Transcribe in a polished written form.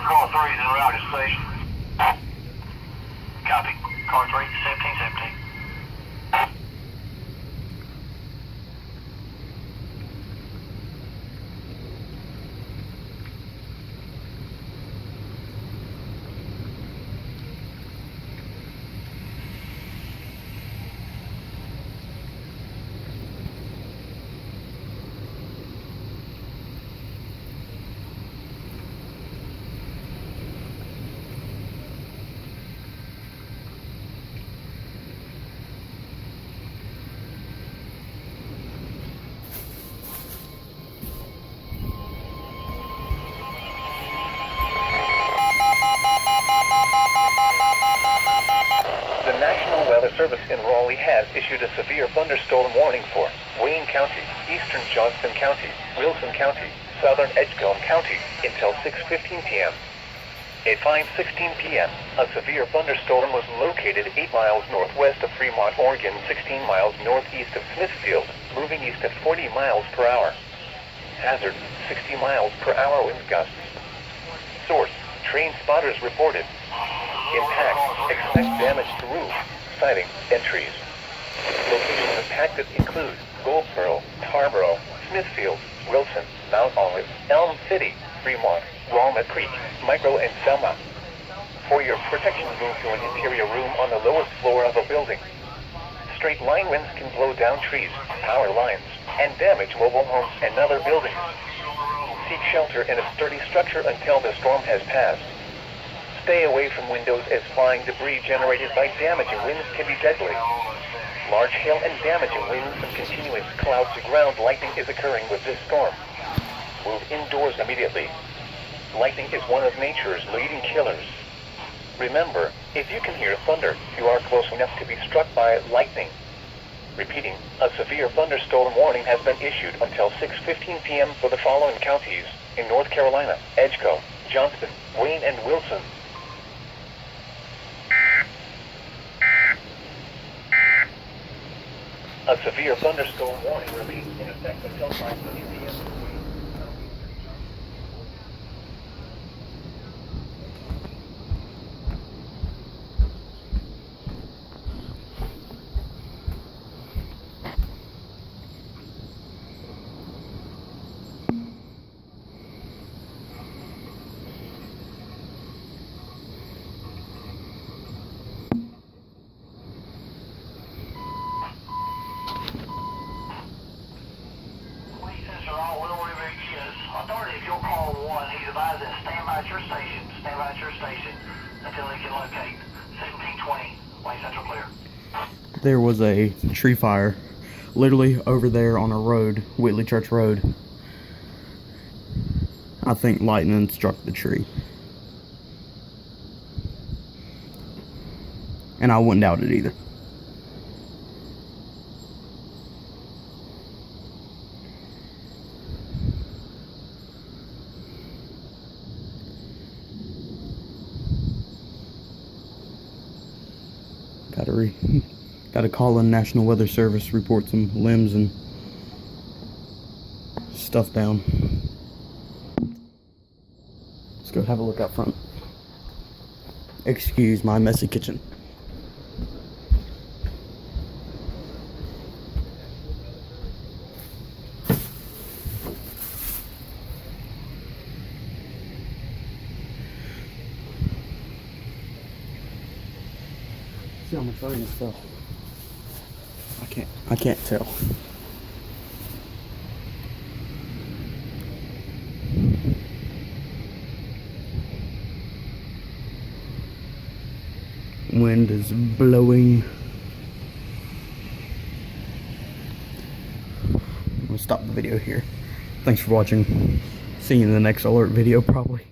car 3 is en route to station. Copy. Car 3, 1717. The National Weather Service in Raleigh has issued a severe thunderstorm warning for Wayne County, Eastern Johnston County, Wilson County, Southern Edgecombe County until 6:15 p.m. At 5:16 p.m., a severe thunderstorm was located 8 miles northwest of Fremont, Oregon, 16 miles northeast of Smithfield, moving east at 40 miles per hour. Hazard, 60 miles per hour wind gusts. Source, train spotters reported. Impact, expect damage to roof, siding, and trees. Locations impacted include Goldsboro, Tarboro, Smithfield, Wilson, Mount Olive, Elm City, Fremont, Walnut Creek, Micro, and Selma. For your protection, move to an interior room on the lowest floor of a building. Straight line winds can blow down trees, power lines, and damage mobile homes and other buildings. Seek shelter in a sturdy structure until the storm has passed. Stay away from windows as flying debris generated by damaging winds can be deadly. Large hail and damaging winds and continuous cloud-to-ground lightning is occurring with this storm. Move indoors immediately. Lightning is one of nature's leading killers. Remember, if you can hear thunder, you are close enough to be struck by lightning. Repeating, a severe thunderstorm warning has been issued until 6:15 p.m. for the following counties in North Carolina: Edgecombe, Johnston, Wayne, and Wilson. A severe thunderstorm warning remains in effect until 5:30 p.m. Authority, if you'll call 1, he's advised that stand by at your station until he can locate 1720 Wayne Central clear. There was a tree fire literally over there on a road, Whitley Church Road. I think lightning struck the tree. And I wouldn't doubt it either. Gotta call in National Weather Service, report some limbs and stuff down. Let's go have a look out front. Excuse my messy kitchen. See how much rain fell. I can't tell. Wind is blowing. I'm gonna stop the video here. Thanks for watching. See you in the next alert video probably.